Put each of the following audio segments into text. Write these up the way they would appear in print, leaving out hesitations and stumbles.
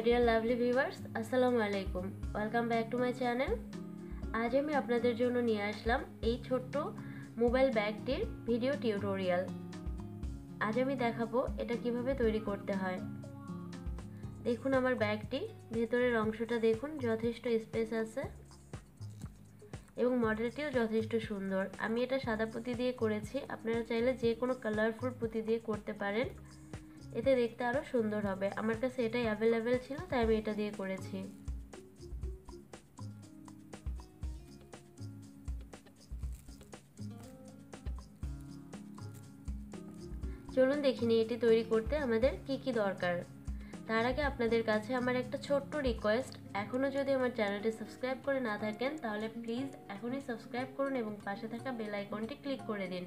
My dear lovely viewers, আসসালামু আলাইকুম। Welcome back to my channel. আজ আমি আপনাদের জন্য নিয়ে আসলাম এই ছোট্ট মোবাইল ব্যাগটির ভিডিও টিউটোরিয়াল। আজ আমি দেখাবো এটা কিভাবে তৈরি করতে হয়। দেখুন আমার ব্যাগটি, ভেতরের অংশটা দেখুন, যথেষ্ট স্পেস আছে এবং মডেলটিও যথেষ্ট সুন্দর। আমি এটা সাদা পুঁতি দিয়ে করেছি, আপনারা চাইলে যে কোনো কালারফুল পুঁতি দিয়ে করতে পারেন, এতে দেখতে আরো সুন্দর হবে। আমার কাছে এটাই অ্যাভেলেবেল ছিল, তাই আমি এটা দিয়ে করেছি। চলুন দেখিনি এটি তৈরি করতে আমাদের কি কি দরকার। তার আগে আপনাদের কাছে আমার একটা ছোট্ট রিকোয়েস্ট, এখনও যদি আমার চ্যানেলটি সাবস্ক্রাইব করে না থাকেন তাহলে প্লিজ এখনই সাবস্ক্রাইব করুন এবং পাশে থাকা বেল আইকনটি ক্লিক করে দিন।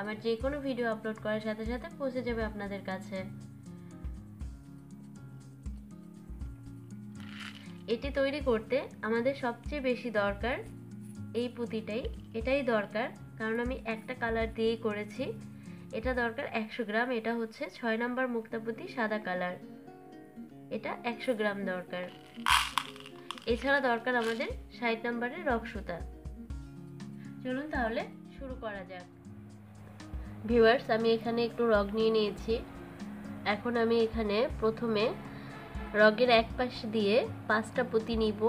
আমার যে কোনো ভিডিও আপলোড করার সাথে সাথে পৌঁছে যাবে আপনাদের কাছে। এটি তৈরি করতে আমাদের সবচেয়ে বেশি দরকার এই পুঁতিটাই। এটাই দরকার, কারণ আমি একটা কালার দিয়েই করেছি। এটা দরকার 100 গ্রাম। এটা হচ্ছে 6 নম্বর মুক্তা পুঁতি, সাদা কালার। এটা 100 গ্রাম দরকার। এছাড়া দরকার আমাদের 60 নম্বরের রক সুতা। চলুন তাহলে শুরু করা যাক। ভিউয়ার্স, আমি এখানে একটু রগ নিয়ে নিয়েছি। এখন আমি এখানে প্রথমে রগের এক পাশ দিয়ে 5টা পুঁতি নিব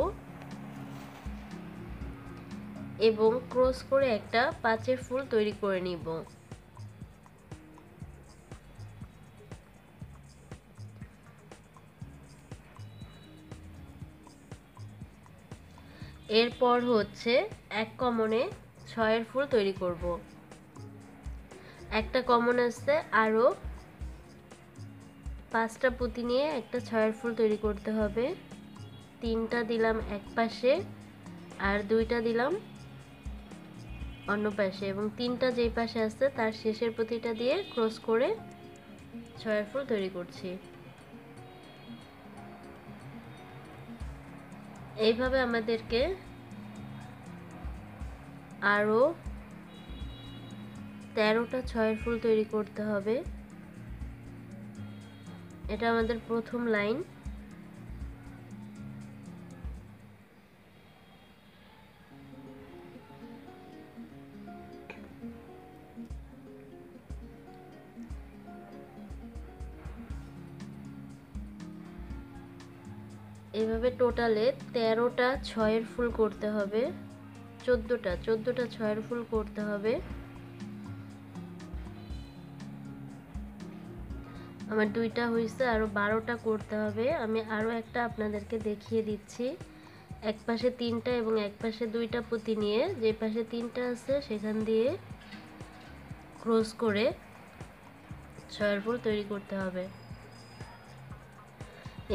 এবং ক্রস করে একটা 5-এর ফুল তৈরি করে নিব। এরপর হচ্ছে এক কমনে 6-এর ফুল তৈরি করব। একটা কমন আসছে, আরও 5টা পুঁতি নিয়ে একটা 6-এর ফুল তৈরি করতে হবে। 3টা দিলাম এক পাশে আর 2টা দিলাম অন্য পাশে, এবং 3টা যেই পাশে আছে তার শেষের পুঁতিটা দিয়ে ক্রস করে 6-এর ফুল তৈরি করছি। এইভাবে আমাদেরকে আরও 13টা 6-এর ফুল তৈরি করতে হবে। এটা আমাদের প্রথম লাইন। এভাবে টোটালে 13টা 6-এর ফুল করতে হবে। 14টা 6-এর ফুল করতে হবে। আমার 2টা হয়েছে, আরও 12টা করতে হবে। আমি আরও একটা আপনাদেরকে দেখিয়ে দিচ্ছি। এক পাশে 3টা এবং এক পাশে 2টা পুঁতি নিয়ে যে পাশে 3টা আছে সেখান দিয়ে ক্রস করে 6-এর ফুল তৈরি করতে হবে।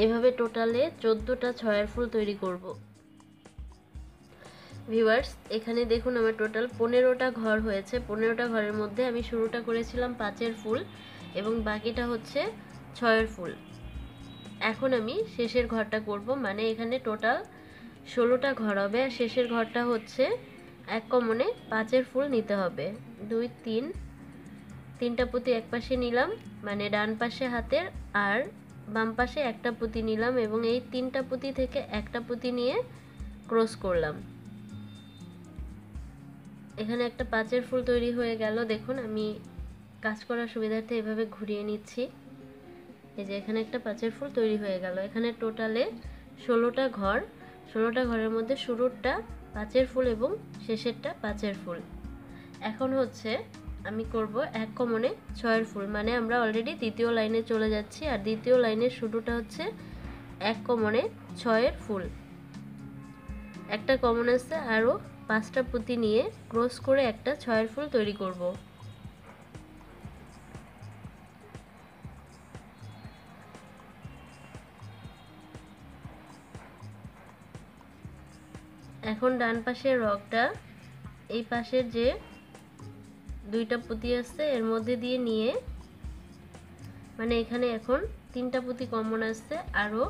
এভাবে টোটালে 14টা 6-এর ফুল তৈরি করব। ভিউয়ার্স, এখানে দেখুন আমার টোটাল 15টা ঘর হয়েছে। 15টা ঘরের মধ্যে আমি শুরুটা করেছিলাম 5-এর ফুল এবং বাকিটা হচ্ছে 6-এর ফুল। এখন আমি শেষের ঘরটা করব, মানে এখানে টোটাল 16টা ঘর হবে। আর শেষের ঘরটা হচ্ছে এক কমনে 5-এর ফুল নিতে হবে। 2 3 3টা পুঁতি এক পাশে নিলাম, মানে ডান পাশে হাতের, আর বাম পাশে একটা পুঁতি নিলাম এবং এই 3টা পুঁতি থেকে একটা পুঁতি নিয়ে ক্রস করলাম। এখানে একটা 5-এর ফুল তৈরি হয়ে গেল। দেখুন আমি কাজ করার সুবিধার্থে এভাবে ঘুরিয়ে নিচ্ছি। এই যে এখানে একটা 5-এর ফুল তৈরি হয়ে গেল। এখানে টোটালে 16টা ঘর। 16টা ঘরের মধ্যে শুরুরটা 5-এর ফুল এবং শেষেরটা 5-এর ফুল। এখন হচ্ছে আমি করব এক কমনে 6-এর ফুল, মানে আমরা অলরেডি দ্বিতীয় লাইনে চলে যাচ্ছি। আর দ্বিতীয় লাইনের শুরুটা হচ্ছে এক কমনে 6-এর ফুল। একটা কমন আছে, আরও 5টা পুঁতি নিয়ে ক্রস করে একটা 6-এর ফুল তৈরি করব। এখন ডান পাশের রগটা এই পাশের যে 2টা পুঁতি আছে এর মধ্যে দিয়ে নিয়ে, মানে এখানে এখন 3টা পুঁতি কমন আসছে, আরও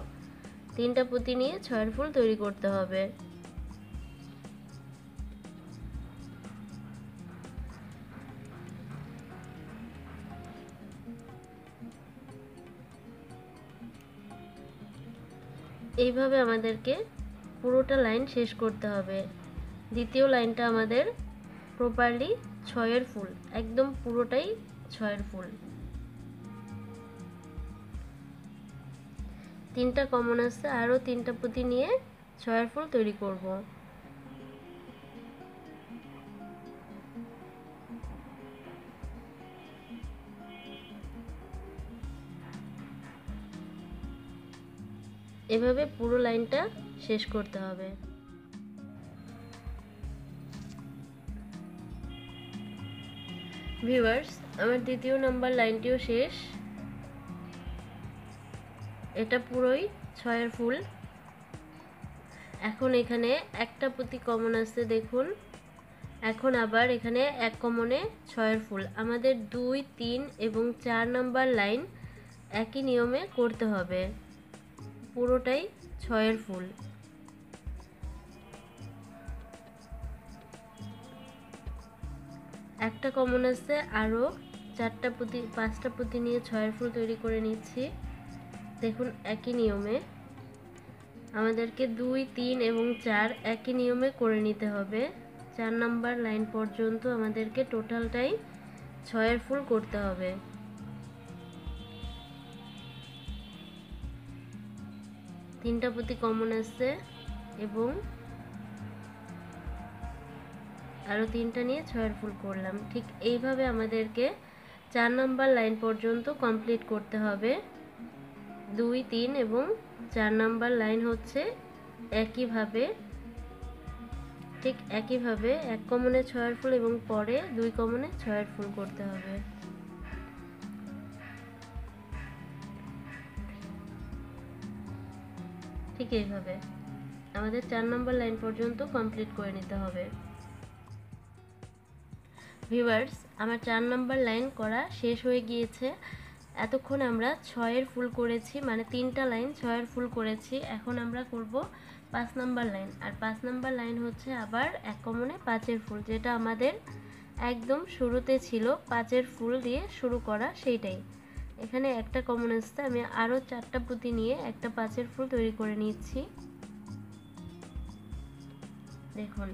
3টা পুঁতি নিয়ে 6-এর ফুল তৈরি করতে হবে। এইভাবে আমাদেরকে পুরোটা লাইন শেষ করতে হবে। দ্বিতীয় লাইনটা আমাদের প্রপারলি 6-এর ফুল, একদম পুরোটাই 6-এর ফুল। 3টা কমন আছে, আরও 3টা পুঁতি নিয়ে 6-এর ফুল তৈরি করব। এভাবে পুরো লাইনটা শেষ করতে হবে। ভিউয়ার্স, আমার দ্বিতীয় নাম্বার লাইনটিও শেষ। এটা পুরোই 6-এর ফুল। এখন এখানে একটা পুঁতি কমন আছে, দেখুন। এখন আবার এখানে এক কমনে 6-এর ফুল। আমাদের 2, 3 এবং 4 নাম্বার লাইন একই নিয়মে করতে হবে, পুরোটাই 6-এর ফুল। একটা কমন আছে, আরও 4টা পুঁতি 5টা পুঁতি নিয়ে 6-এর ফুল তৈরি করে নিচ্ছি। দেখুন একই নিয়মে আমাদেরকে 2, 3 এবং 4 একই নিয়মে করে নিতে হবে। 4 নাম্বার লাইন পর্যন্ত আমাদেরকে টোটালটাই 6-এর ফুল করতে হবে। তিনটা পুঁতি কমন আছে এবং আরও 3টা নিয়ে 6-এর ফুল করলাম। ঠিক এইভাবে আমাদেরকে 4 নাম্বার লাইন পর্যন্ত কমপ্লিট করতে হবে। 2, 3 এবং 4 নাম্বার লাইন হচ্ছে একইভাবে, ঠিক একইভাবে এক কমনে 6-এর ফুল এবং পরে 2 কমনে 6-এর ফুল করতে হবে। ঠিক এইভাবে আমাদের 4 নম্বর লাইন পর্যন্ত কমপ্লিট করে নিতে হবে। ভিউয়ার্স, আমার 4 নম্বর লাইন করা শেষ হয়ে গিয়েছে। এতক্ষণ আমরা 6-এর ফুল করেছি, মানে 3টা লাইন 6-এর ফুল করেছি। এখন আমরা করব 5 নম্বর লাইন। আর 5 নম্বর লাইন হচ্ছে আবার এক কমনে 5-এর ফুল, যেটা আমাদের একদম শুরুতে ছিল 5-এর ফুল দিয়ে শুরু করা, সেইটাই। এখানে একটা কমন আসছে, আমি আরও 4টা পুঁতি নিয়ে একটা 5-এর ফুল তৈরি করে নিচ্ছি। দেখুন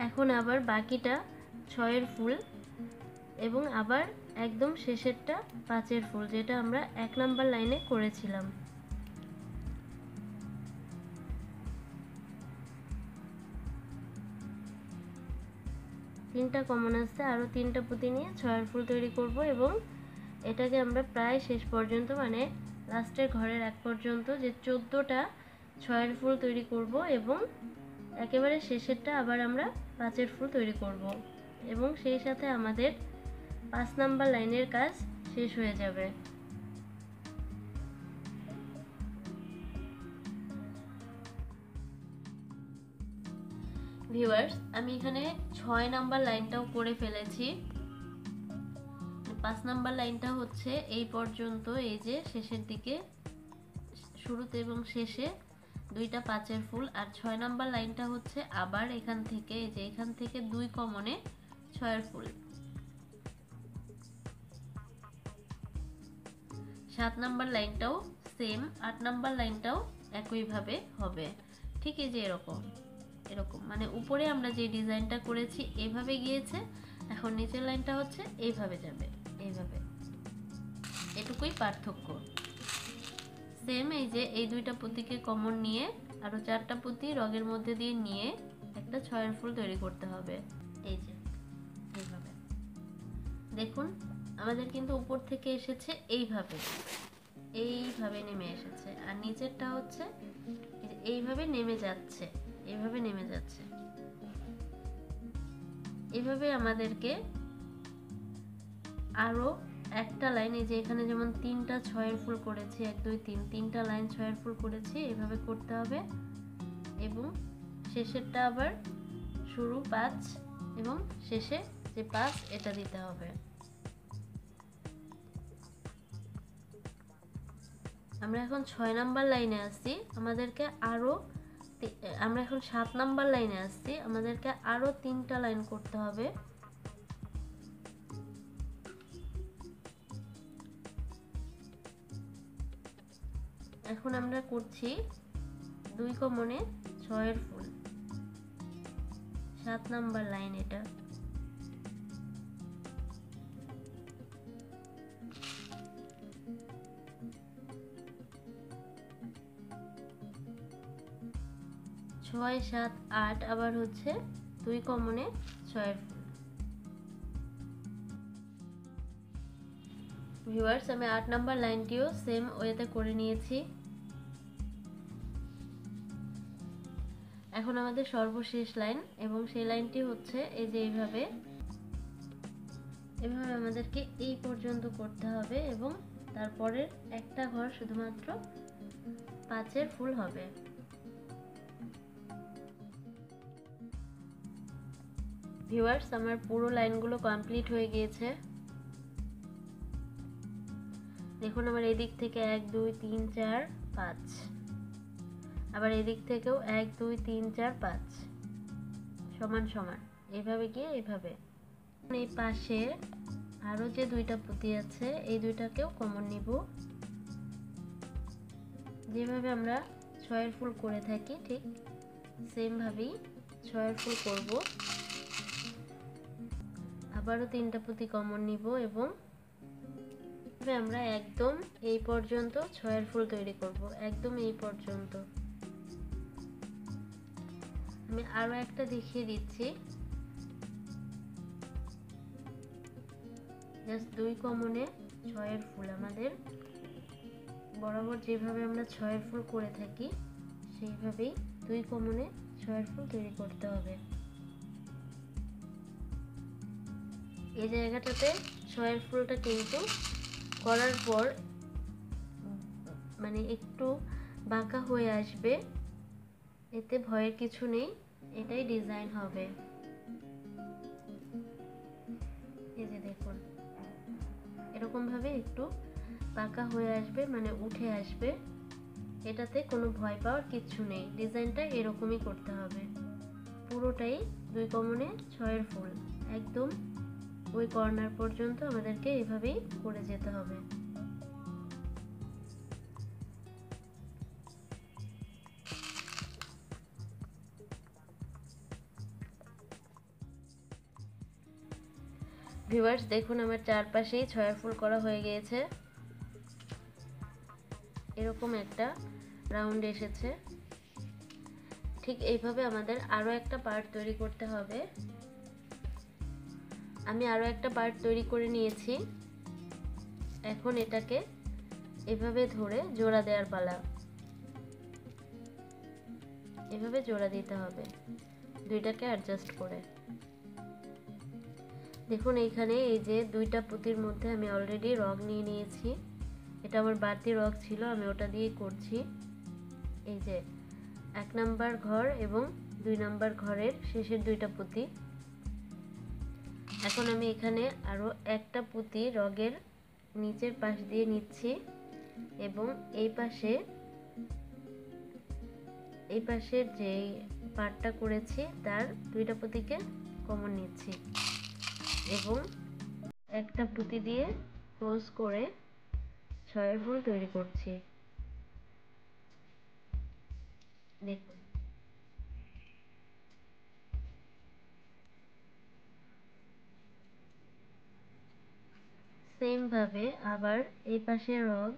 এখন আবার বাকিটা 6-এর ফুল এবং আবার একদম শেষেরটা 5-এর ফুল, যেটা আমরা 1 নাম্বার লাইনে করেছিলাম। তিনটা কমন আসছে, আরও 3টা পুঁতি নিয়ে 6-এর ফুল তৈরি করব এবং এটাকে আমরা প্রায় শেষ পর্যন্ত, মানে লাস্টের ঘরের এক পর্যন্ত যে 14টা 6-এর ফুল তৈরি করব এবং একেবারে শেষেরটা আবার আমরা 5-এর ফুল তৈরি করব এবং সেই সাথে আমাদের 5 নাম্বার লাইনের কাজ শেষ হয়ে যাবে। ভিউয়ার্স, আমি এখানে 6 নাম্বার লাইনটাও করে ফেলেছি। 5 নাম্বার লাইনটা হচ্ছে এই পর্যন্ত, এই যে শেষের দিকে, শুরুতে এবং শেষে 2টা 5-এর ফুল। আর 6 নাম্বার লাইনটা হচ্ছে আবার এখান থেকে, এই যে এখান থেকে 2 কমনে 6-এর ফুল। 7 নাম্বার লাইনটাও সেম, 8 নাম্বার লাইনটাও একইভাবে হবে। ঠিক এই যে এরকম এরকম, মানে উপরে আমরা যে ডিজাইনটা করেছি এইভাবে গিয়েছে, এখন নিচের লাইনটা হচ্ছে এইভাবে যাবে, এইভাবে। এটুকুই পার্থক্য। সেম এই যে এই 2টা পুঁতিকে কমন নিয়ে আরো 4টা পুঁতি রগের মধ্যে দিয়ে নিয়ে একটা 6-এর ফুল তৈরি করতে হবে। এই যে এইভাবে দেখুন, আমাদের কিন্তু উপর থেকে এসেছে এইভাবে, এইভাবে নেমে এসেছে, আর নিচেরটা হচ্ছে এইভাবে নেমে যাচ্ছে, এইভাবে নেমে যাচ্ছে। এভাবে আমাদেরকে আরো একটা লাইন, এই যে এখানে যেমন 3টা 6-এর ফুল করেছি, 1, 2, 3, 3টা লাইন 6-এর ফুল করেছি, এইভাবে করতে হবে এবং শেষেরটা আবার শুরু 5 এবং শেষে যে 5 এটা দিতে হবে। আমরা এখন 6 নাম্বার লাইনে আসছি, আমাদেরকে আরো, আমরা এখন 7 নাম্বার লাইনে আসছি, আমাদেরকে আরো 3টা লাইন করতে হবে। এখন আমরা করছি 2 কমনে 6 এর ফুল, 7 নাম্বার লাইন এটা। ছয় 7 8 আবার হচ্ছে 2 কমনে 6 এর ফুল। ভিউয়ার্স, আমি 8 নাম্বার লাইনটিও সেম ওয়েতে করে নিয়েছি। এখন আমাদের সর্বশেষ লাইন, এবং সেই লাইনটি হচ্ছে এই যে এইভাবে আমাদেরকে এই পর্যন্ত করতে হবে, এবং তারপরের একটা ঘর শুধুমাত্র 5 এর ফুল হবে। ভিউয়ার্স, আমার পুরো লাইনগুলো কমপ্লিট হয়ে গিয়েছে। দেখুন, আমার এই দিক থেকে 1 2 3 4 5, আবার এই দিক থেকেও 1 2 3 4 5 সমান সমান এইভাবে গিয়ে এইভাবে। এই পাশে আরো যে 2টা পুঁতি আছে, এই 2টাকেও কমন নিব। যেভাবে আমরা 6 এর ফুল করে থাকি ঠিক সেম ভাবেই 6 এর ফুল করব। আবারও 3টা পুঁতি কমন নিব, এবং আমরা একদম এই পর্যন্ত 6 এর ফুল তৈরি করব, একদম এই পর্যন্ত। আমি আরো একটা দেখিয়ে দিচ্ছি। জাস্ট 2 কমনে 6 এর ফুল, আমাদের বরাবর যেভাবে আমরা 6 এর ফুল করে থাকি সেইভাবেই 2 কমনে 6 এর ফুল তৈরি করতে হবে। এই জায়গাটাতে 6 এর ফুলটা কিন্তু করার পর মানে একটু বাঁকা হয়ে আসবে, এতে ভয়ের কিছু নেই, এটাই ডিজাইন হবে। এই যে দেখুন, এরকম ভাবে একটু বাঁকা হয়ে আসবে, মানে উঠে আসবে, এটাতে কোনো ভয় পাওয়ার কিছু নেই। ডিজাইনটা এরকমই করতে হবে, পুরোটাই 2 কমনে 6 এর ফুল, একদম ওই কর্নার পর্যন্ত আমাদেরকে এভাবেই করে যেতে হবে। ভিউয়ার্স, দেখুন আমার চারপাশেই 6 এর ফুল করা হয়ে গিয়েছে, এরকম একটা রাউন্ড এসেছে। ঠিক এইভাবে আমাদের আরো একটা পার্ট তৈরি করতে হবে। আমি আরো একটা পার্ট তৈরি করে নিয়েছি, এখন এটাকে এভাবে ধরে জোড়া দেওয়ার পালা। এভাবে জোড়া দিতে হবে 2টাকে অ্যাডজাস্ট করে। দেখুন, এইখানে এই যে 2টা পুঁতির মধ্যে আমি অলরেডি রগ নিয়ে নিয়েছি, এটা আমার বাড়তি রগ ছিল, আমি ওটা দিয়ে করছি। এই যে 1 নাম্বার ঘর এবং 2 নাম্বার ঘরের শেষের 2টা পুঁতি। এখন আমি এখানে আরো একটা পুঁতি রগের নিচের পাশ দিয়ে নিচ্ছি, এবং এই পাশের যে পার্টটা করেছি তার 2টা পুঁতিকে কমন নিচ্ছি, এবং একটা পুঁতি দিয়ে ক্লোজ করে 6 এর ফুল তৈরি করছি। দেখুন, সেম ভাবে আবার এই পাশে রগ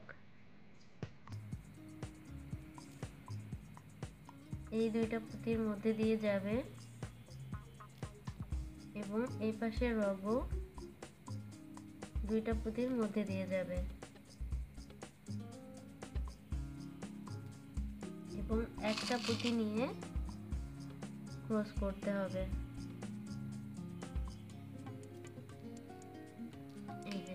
এই 2টা পুঁতির মধ্যে দিয়ে যাবে, এবং এই পাশে রগও 2টা পুঁতির মধ্যে দিয়ে যাবে, এবং একটা পুঁতি নিয়ে ক্রস করতে হবে। এই যে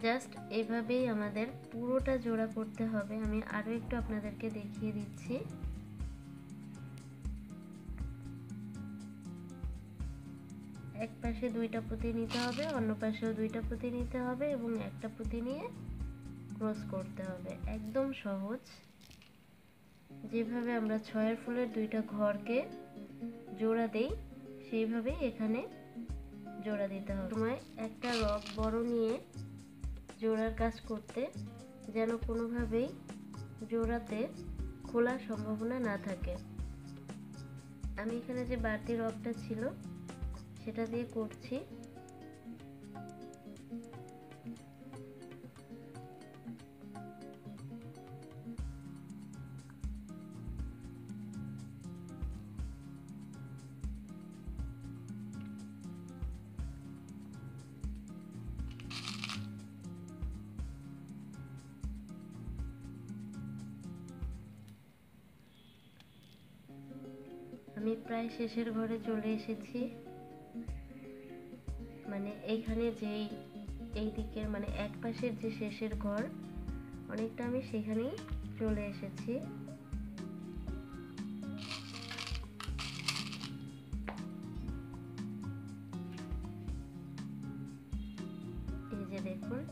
জাস্ট এইভাবেই আমাদের পুরোটা জোড়া করতে হবে। আমি আরো একটু আপনাদেরকে দেখিয়ে দিচ্ছি। এক পাশে 2টা পুঁতি নিতে হবে, অন্য পাশেও 2টা পুঁতি নিতে হবে, এবং একটা পুঁতি নিয়ে ক্রস করতে হবে। একদম সহজ, যেভাবে আমরা 6 এর ফুলের 2টা ঘরকে জোড়া দেই সেইভাবেই এখানে জোড়া দিতে হবে। সময় একটা রগ বড় নিয়ে জোড়ার কাজ করতে যেন কোনোভাবেই জোড়াতে খোলার সম্ভাবনা না থাকে। আমি এখানে যে বাড়তি রগটা ছিল সেটা দিয়ে করছি। আমি প্রায় শেষের ঘরে চলে এসেছি, মানে এইখানে যেই এই দিকের মানে এক পাশের যে শেষের ঘর অনেকটা আমি সেখানেই চলে এসেছি। এই যে দেখুন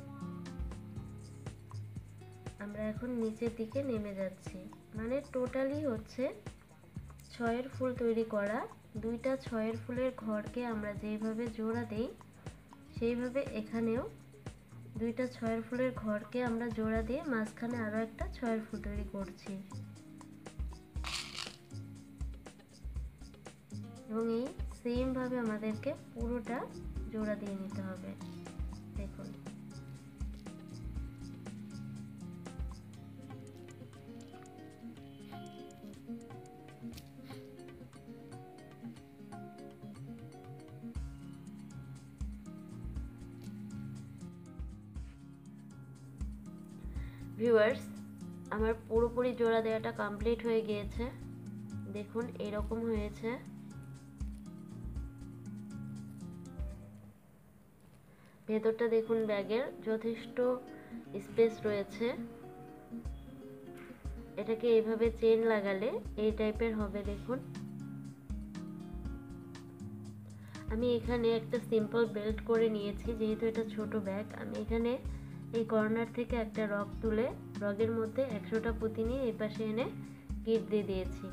আমরা এখন নিচের দিকে নেমে যাচ্ছি, মানে টোটালি হচ্ছে 6 ফুল তৈরি করা। দুইটা 6 ফুলের ঘরকে আমরা যেইভাবে জোড়া দেই সেইভাবে এখানেও দুইটা 6 ফুলের ঘরকে আমরা জোড়া দিয়ে মাঝখানে আরো একটা 6 ফুল তৈরি করছি এবং এই সেম ভাবে আমাদেরকে পুরোটা জোড়া দিয়ে নিতে হবে। দেখুন ভিউয়ার্স, আমার পুরোপুরি জোড়া দেওয়াটা কমপ্লিট হয়ে গিয়েছে। দেখুন এরকম হয়েছে। ভেতরটা দেখুন ব্যাগের যথেষ্ট স্পেস রয়েছে। এটাকে এইভাবে চেন লাগালে এই টাইপের হবে। দেখুন আমি এখানে একটা সিম্পল বেল্ট করে নিয়েছি, যেহেতু এটা ছোট ব্যাগ। আমি এখানে এই কর্নার থেকে একটা রগ তুলে রগের মধ্যে 100টা পুঁতি নিয়ে এই পাশে এনে গিট দিয়ে দিয়েছি।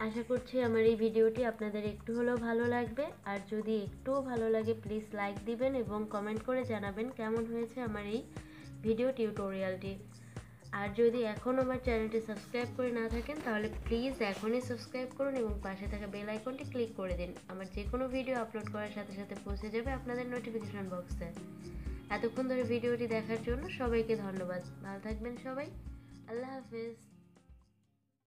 আশা করছি আমার এই ভিডিওটি আপনাদের একটু হলেও ভালো লাগবে, আর যদি একটুও ভালো লাগে প্লিজ লাইক দিবেন এবং কমেন্ট করে জানাবেন কেমন হয়েছে আমার এই ভিডিও টিউটোরিয়ালটি। আর যদি এখনও আমার চ্যানেলটি সাবস্ক্রাইব করে না থাকেন তাহলে প্লিজ এখনই সাবস্ক্রাইব করুন এবং পাশে থাকা বেল আইকনটি ক্লিক করে দিন। আমার যে কোনো ভিডিও আপলোড করার সাথে সাথে পৌঁছে যাবে আপনাদের নোটিফিকেশন বক্সে। এতক্ষণ ধরে ভিডিওটি দেখার জন্য সবাইকে ধন্যবাদ। ভালো থাকবেন সবাই। আল্লাহ হাফেজ।